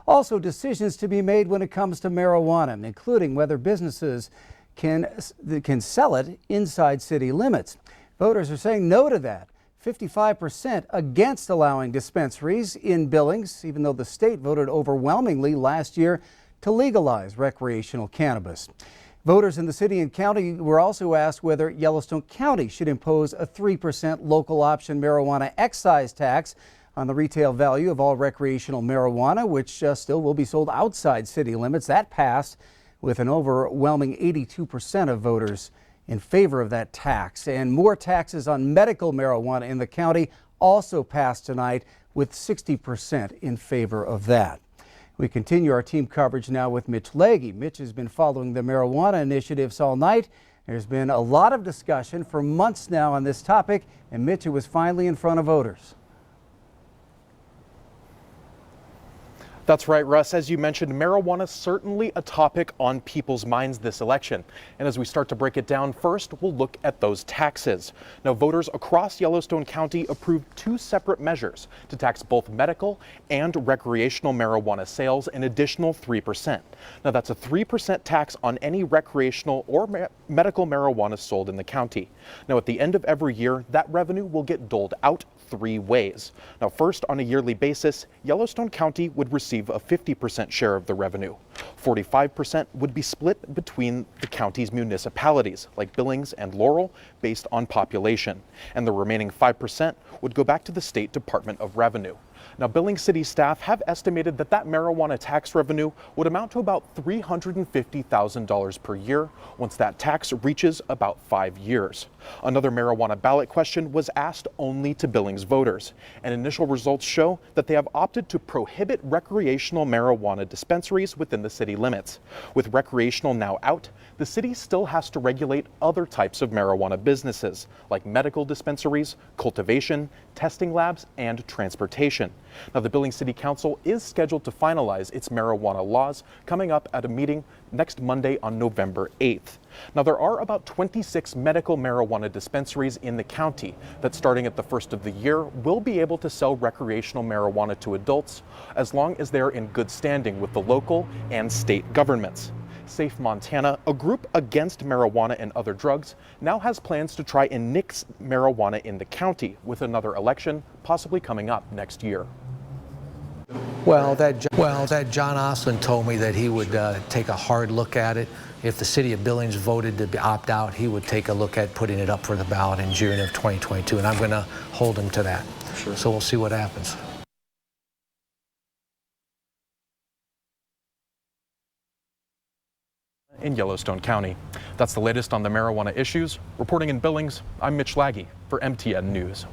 Also, decisions to be made when it comes to marijuana, including whether businesses can sell it inside city limits. Voters are saying no to that. 55% against allowing dispensaries in Billings, even though the state voted overwhelmingly last year to legalize recreational cannabis. Voters in the city and county were also asked whether Yellowstone County should impose a 3% local option marijuana excise tax on the retail value of all recreational marijuana, which still will be sold outside city limits. That passed with an overwhelming 82% of voters in favor of that tax. And more taxes on medical marijuana in the county also passed tonight, with 60% in favor of that. We continue our team coverage now with Mitch Legge. Mitch has been following the marijuana initiatives all night. There's been a lot of discussion for months now on this topic, and Mitch, it was finally in front of voters. That's right, Russ. As you mentioned, marijuana is certainly a topic on people's minds this election. And as we start to break it down, first, we'll look at those taxes. Now, voters across Yellowstone County approved two separate measures to tax both medical and recreational marijuana sales an additional 3%. Now, that's a 3% tax on any recreational or medical marijuana sold in the county. Now, at the end of every year, that revenue will get doled out three ways. Now, first, on a yearly basis, Yellowstone County would receive a 50% share of the revenue. 45% would be split between the county's municipalities, like Billings and Laurel, based on population. And the remaining 5% would go back to the State Department of Revenue. Now, Billings City staff have estimated that marijuana tax revenue would amount to about $350,000 per year once that tax reaches about 5 years. Another marijuana ballot question was asked only to Billings voters, and initial results show that they have opted to prohibit recreational marijuana dispensaries within the city limits. With recreational now out, the city still has to regulate other types of marijuana businesses, like medical dispensaries, cultivation, testing labs, and transportation. Now, the Billings City Council is scheduled to finalize its marijuana laws coming up at a meeting next Monday on November 8th. Now, there are about 26 medical marijuana dispensaries in the county that, starting at the first of the year, will be able to sell recreational marijuana to adults as long as they're in good standing with the local and state governments. Safe Montana, a group against marijuana and other drugs, now has plans to try and nix marijuana in the county, with another election possibly coming up next year. Well, that John Ostlund told me that he would take a hard look at it. If the city of Billings voted to opt out, he would take a look at putting it up for the ballot in June of 2022, and I'm going to hold him to that. Sure. So we'll see what happens. In Yellowstone County. That's the latest on the marijuana issues. Reporting in Billings, I'm Mitch Legge for MTN News.